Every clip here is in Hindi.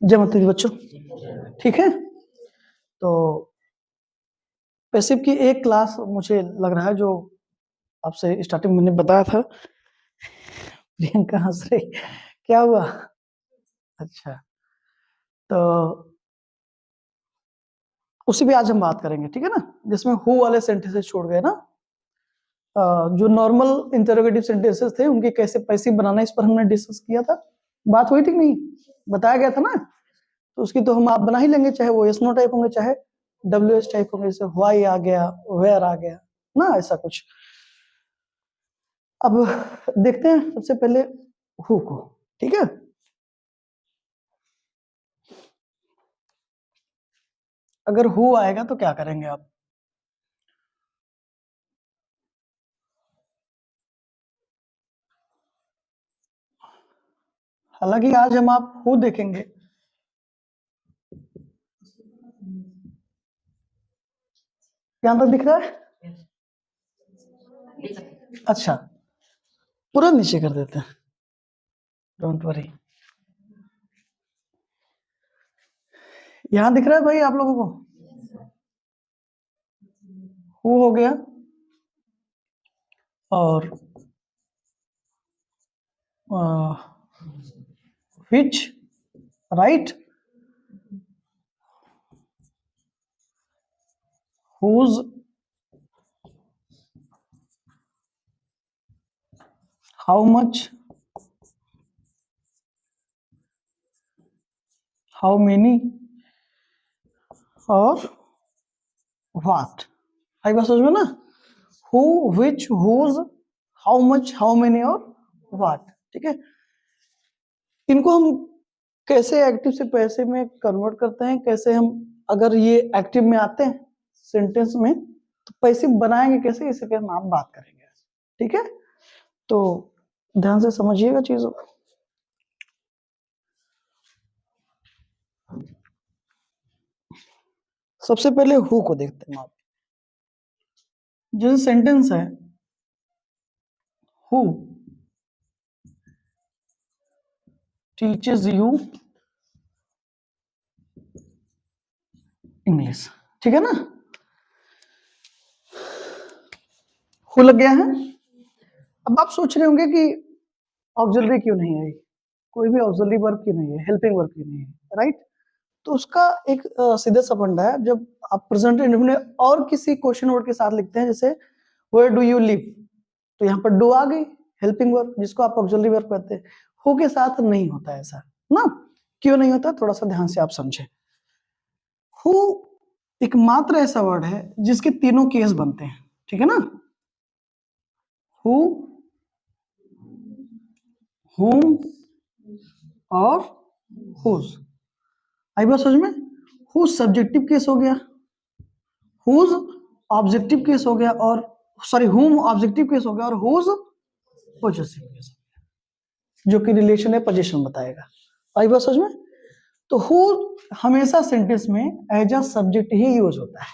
जय माता दी बच्चों, ठीक है। तो पैसिव की एक क्लास मुझे लग रहा है जो आपसे स्टार्टिंग मैंने बताया था। प्रियंका हंस रही, क्या हुआ? अच्छा, तो उसी पे आज हम बात करेंगे, ठीक है ना। जिसमें हु वाले सेंटेंसेस छोड़ गए ना, जो नॉर्मल इंटरोगेटिव सेंटेंसेस थे उनके कैसे पैसिव बनाना, इस पर हमने डिस्कस किया था। बात हुई थी कि नहीं? बताया गया था ना। तो उसकी तो हम आप बना ही लेंगे, चाहे वो यस नो टाइप होंगे चाहे WH टाइप होंगे, जैसे व्हाई आ गया, वेयर आ गया ना, ऐसा कुछ। अब देखते हैं सबसे पहले हु को, ठीक है। अगर हु आएगा तो क्या करेंगे आप? हालांकि आज हम आप हु देखेंगे। यहां तक दिख रहा है? अच्छा, पूरा नीचे कर देते हैं, डोंट वरी। यहां दिख रहा है भाई आप लोगों को? हु हो गया, और which, right, whose, how much, how many और what। आई बात समझ में ना? who, which, whose, how much, how many और what, ठीक है। इनको हम कैसे एक्टिव से पैसिव में कन्वर्ट करते हैं, कैसे हम अगर ये एक्टिव में आते हैं सेंटेंस में तो पैसिव बनाएंगे कैसे, इसे पे हम आप बात करेंगे, ठीक है। तो ध्यान से समझिएगा चीजों। सबसे पहले हु को देखते हैं आप। जो सेंटेंस है हु टीचेस यू इंग्लिश, ठीक है ना। हु लग गया है। अब आप सोच रहे होंगे कि ऑक्सिलरी क्यों नहीं आई, कोई भी ऑक्सिलरी वर्ब क्यों नहीं है, हेल्पिंग वर्ब क्यों नहीं है, राइट। तो उसका एक सीधा सा फंडा है। जब आप प्रेजेंट इंडेफिनिट और किसी क्वेश्चन वर्ड के साथ लिखते हैं, जैसे वेयर डू यू लिव, तो यहाँ पर डू आ गई, हेल्पिंग वर्ब जिसको आप ऑक्सिलरी वर्ब कहते हैं। हु के साथ नहीं होता ऐसा ना। क्यों नहीं होता, थोड़ा सा ध्यान से आप समझे। हु एकमात्र ऐसा वर्ड है जिसके तीनों केस बनते हैं, ठीक है ना। हु, whom और whose। आई बात समझ में? whose सब्जेक्टिव केस हो गया, whose ऑब्जेक्टिव केस हो गया, और सॉरी whom ऑब्जेक्टिव केस हो गया, और whose पोजेसिव केस, जो कि रिलेशन है पोजीशन बताएगा। आई बात समझ में? तो who हमेशा सेंटेंस में एज अ सब्जेक्ट ही यूज होता है।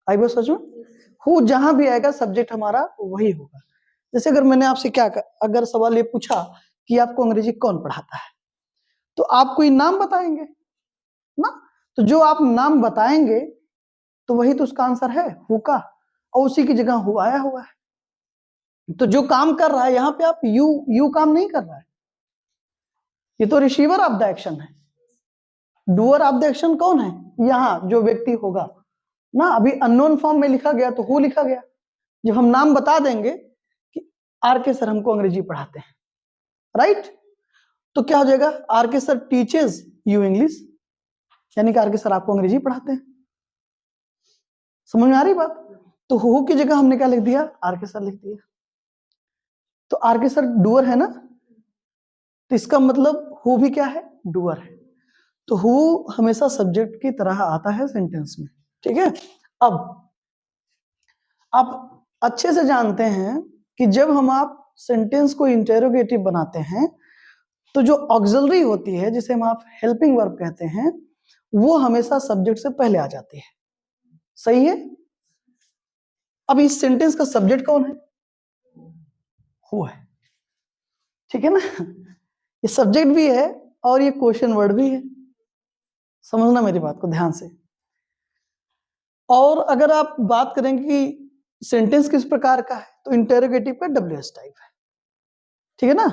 आई बात समझ में? who जहां भी आएगा सब्जेक्ट हमारा वही होगा। जैसे अगर मैंने आपसे अगर सवाल ये पूछा कि आपको अंग्रेजी कौन पढ़ाता है, तो आप कोई नाम बताएंगे ना। तो जो आप नाम बताएंगे तो वही तो उसका आंसर है हु का, और उसी की जगह हु आया हुआ है। तो जो काम कर रहा है यहाँ पे आप यू काम नहीं कर रहा है, ये तो रिसीवर ऑफ द एक्शन है। डूअर ऑफ द एक्शन कौन है? यहाँ जो व्यक्ति होगा ना। अभी अननोन फॉर्म में लिखा गया तो हु लिखा गया। जब हम नाम बता देंगे कि आर के सर हमको अंग्रेजी पढ़ाते हैं, राइट, तो क्या हो जाएगा? आर के सर टीचेस यू इंग्लिश, यानी कि आर के सर आपको अंग्रेजी पढ़ाते हैं। समझ में आ रही बात? तो हु की जगह हमने क्या लिख दिया? आर के सर लिख दिया। तो आर के सर डूअर है ना, तो इसका मतलब हु भी क्या है? डूअर है। तो हु हमेशा सब्जेक्ट की तरह आता है सेंटेंस में, ठीक है। अब आप अच्छे से जानते हैं कि जब हम आप सेंटेंस को इंटेरोगेटिव बनाते हैं तो जो ऑक्सिलरी होती है, जिसे हम आप हेल्पिंग वर्ब कहते हैं, वो हमेशा सब्जेक्ट से पहले आ जाती है। सही है? अब इस सेंटेंस का सब्जेक्ट कौन है? हु है, ठीक है ना। ये सब्जेक्ट भी है और ये क्वेश्चन वर्ड भी है। समझना मेरी बात को ध्यान से। और अगर आप बात करेंगे कि सेंटेंस किस प्रकार का है, तो इंटेरोगेटिव का WH टाइप है, ठीक है ना।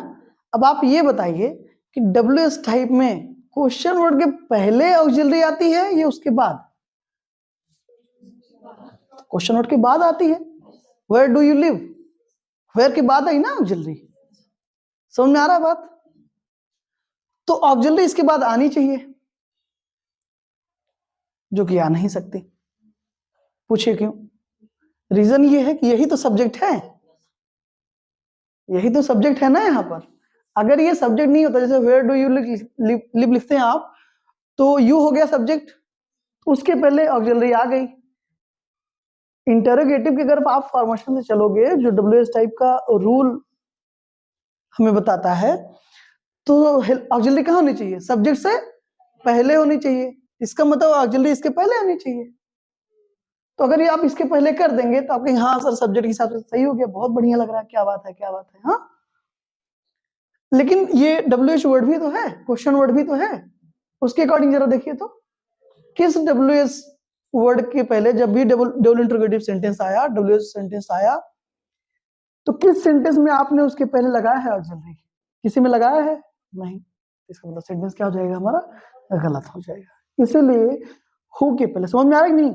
अब आप ये बताइए कि WH टाइप में क्वेश्चन वर्ड के पहले ऑक्सिलरी आती है या उसके बाद? क्वेश्चन वर्ड के बाद आती है। Where do you live, where के बाद आई ना ऑक्सिलरी। समझ में आ रहा है बात? तो ऑक्सिलरी इसके बाद आनी चाहिए, जो कि आ नहीं सकती। पूछिए क्यों? रीजन ये है कि यही तो सब्जेक्ट है, यही तो सब्जेक्ट है ना यहाँ पर। अगर ये सब्जेक्ट नहीं होता, जैसे वेयर डू यू लिव लिखते हैं आप, तो यू हो गया सब्जेक्ट, उसके पहले ऑक्सिलरी आ गई। इंटरोगेटिव की अगर आप फॉर्मेशन से चलोगे, जो WH टाइप का रूल हमें बताता है, तो ऑक्सिलरी कहाँ होनी चाहिए? सब्जेक्ट से पहले होनी चाहिए। इसका मतलब ऑक्सिलरी इसके पहले आनी चाहिए। तो अगर ये आप इसके पहले कर देंगे तो आपके हाँ सर सब्जेक्ट के हिसाब से सही हो गया, बहुत बढ़िया लग रहा है, क्या बात है क्या बात है। हाँ, लेकिन ये WH वर्ड भी तो है, क्वेश्चन वर्ड भी तो है, उसके अकॉर्डिंग जरा देखिए तो किस WH वर्ड के पहले जब भी डबल इंटरोगेटिव सेंटेंस आया, WH सेंटेंस आया, तो किस सेंटेंस में आपने उसके पहले लगाया है ऑक्सिलरी? किसी में लगाया है? नहीं। इसका मतलब सेंटेंस क्या हो जाएगा हमारा? गलत हो जाएगा। इसीलिए हु के पहले, समझ में आ रहा है कि नहीं?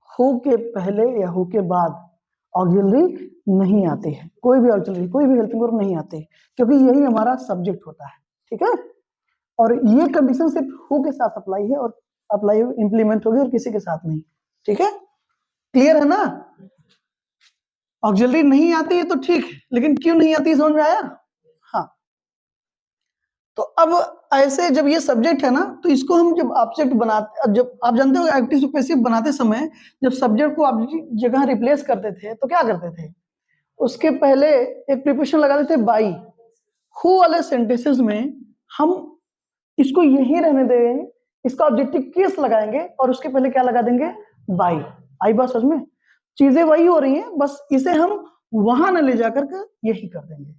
हु के पहले या हु के बाद ऑक्सिलरी नहीं आती है, कोई भी ऑक्सिलरी, कोई भी हेल्पिंग वर्ब नहीं आती, क्योंकि यही हमारा सब्जेक्ट होता है, ठीक है। और ये कंडीशन सिर्फ हु के साथ अप्लाई है, और अप्लाई इंप्लीमेंट होगी, और किसी के साथ नहीं, ठीक है। क्लियर है ना? ऑक्सिलरी नहीं आती है तो ठीक है, लेकिन क्यों नहीं आती समझ में आया? हाँ, तो अब ऐसे जब ये सब्जेक्ट है ना, तो इसको हम जब ऑब्जेक्ट बनाते, जब आप जानते हो एक्टिव से पैसिव बनाते समय जब सब्जेक्ट को ऑब्जेक्ट जगह रिप्लेस करते थे तो क्या करते थे? उसके पहले एक प्रीपोजिशन लगा देते बाई। हु वाले सेंटेंसेस में हम इसको यही रहने देंगे, इसका ऑब्जेक्टिव केस लगाएंगे और उसके पहले क्या लगा देंगे? बाई। आई बात समझ में? चीजें वही हो रही हैं, बस इसे हम वहां न ले जाकर के यही कर देंगे।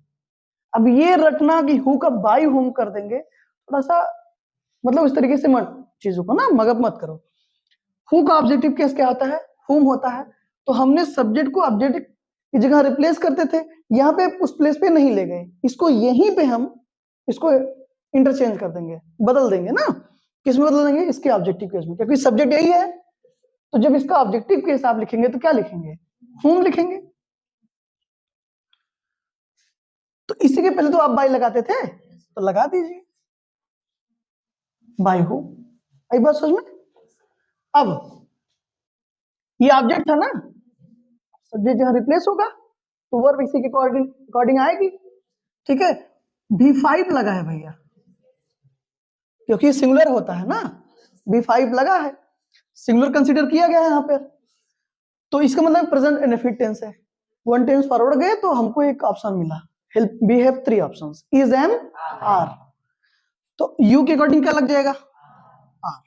अब ये रटना कि हु का बाई होम कर देंगे, थोड़ा सा मतलब इस तरीके से मत चीजों को ना मगप मत करो। हु का ऑब्जेक्टिव केस क्या होता है? हुम होता है। तो हमने सब्जेक्ट को ऑब्जेक्ट की जगह रिप्लेस करते थे, यहाँ पे उस प्लेस पे नहीं ले गए, इसको यहीं पे हम इसको इंटरचेंज कर देंगे, बदल देंगे ना। किस में बदल देंगे? इसके ऑब्जेक्टिव केस में, क्योंकि सब्जेक्ट यही है। तो जब इसका ऑब्जेक्टिव केस आप लिखेंगे तो क्या लिखेंगे? हुम लिखेंगे। तो इसी के पहले तो आप बाई लगाते थे, तो लगा दीजिए बाई हु। आई बात समझ में? अब ये ऑब्जेक्ट था ना, सब्जेक्ट जहां रिप्लेस होगा तो वर्ब इसी के अकॉर्डिंग आएगी, ठीक है। B5 लगा है भैया, क्योंकि सिंगुलर होता है ना, B5 लगा है, सिंगुलर कंसीडर किया गया है यहाँ पर। तो इसका मतलब प्रेजेंट इंडेफिनिट टेंस है। वन टेंस फॉरवर्ड गए तो हमको एक ऑप्शन मिला, help. We have 3 options, is am are. तो यू के अकॉर्डिंग क्या लग जाएगा? आर।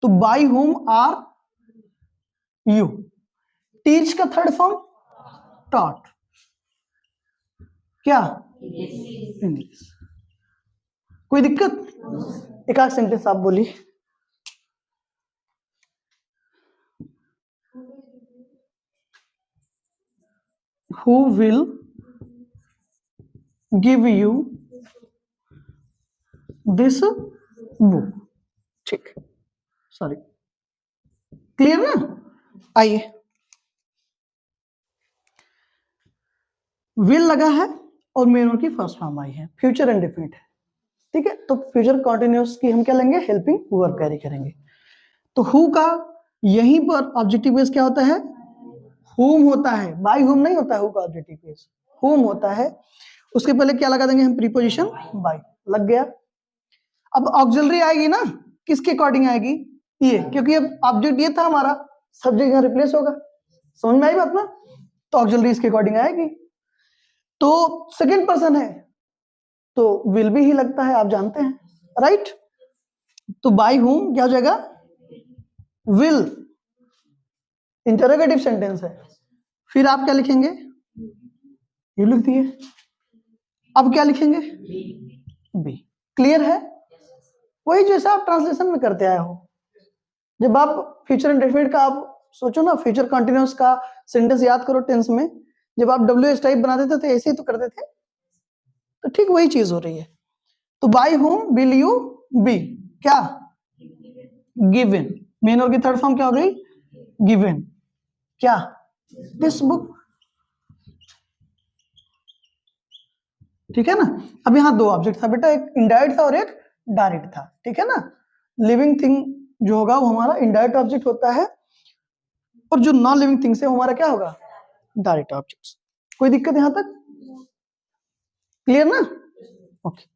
तो by whom are you. Teach का थर्ड फॉर्म टॉट, क्या? इंग्लिश। कोई दिक्कत? एक आध सेंटेंस आप बोलिए। Who will give you this book? ठीक, सॉरी, क्लियर ना? आइए, विल लगा है और मेन की फर्स्ट फॉर्म आई है, फ्यूचर इंडेफिनिट है, ठीक है। तो फ्यूचर कॉन्टिन्यूअस की हम क्या लेंगे? हेल्पिंग वर्ब कैरी करेंगे। तो हु का यहीं पर ऑब्जेक्टिव बेस क्या होता है? हुम होता है, बाय हुम नहीं होता है। हु का ऑब्जेक्टिव बेस हुम होता है। उसके पहले क्या लगा देंगे हम? Preposition by. लग गया। अब ऑक्सिलरी आएगी ना, किसके अकॉर्डिंग आएगी? ये, क्योंकि अब ऑब्जेक्ट ये था हमारा, सब्जेक्ट यहाँ रिप्लेस होगा। समझ में आई बात ना? तो ऑक्सिलरी इसके अकॉर्डिंग आएगी। तो सेकंड पर्सन है तो विल भी ही लगता है, आप जानते हैं, राइट। तो बाय हुम क्या हो जाएगा? विल। इंटरोगेटिव सेंटेंस है, फिर आप क्या लिखेंगे? यू लिख दिए। अब क्या लिखेंगे? बी। क्लियर है? वही जैसा आप ट्रांसलेशन में करते आए हो। जब आप फ्यूचर इंडेफिनिट का आप सोचो ना, फ्यूचर कंटिन्यूअस का सेंटेंस याद करो टेंस में, जब आप WH टाइप बनाते थे तो ऐसे ही तो करते थे, तो ठीक वही चीज हो रही है। तो by whom will you be क्या गिवन, मेन और की थर्ड फॉर्म क्या हो गई गिवन, क्या दिस बुक, ठीक है ना। अब यहाँ दो ऑब्जेक्ट था बेटा, एक इनडायरेक्ट था और एक डायरेक्ट था, ठीक है ना। लिविंग थिंग जो होगा वो हमारा इनडायरेक्ट ऑब्जेक्ट होता है, और जो नॉन लिविंग थिंग्स है वो हमारा क्या होगा डायरेक्ट ऑब्जेक्ट्स। कोई दिक्कत यहाँ तक, क्लियर ना? ओके।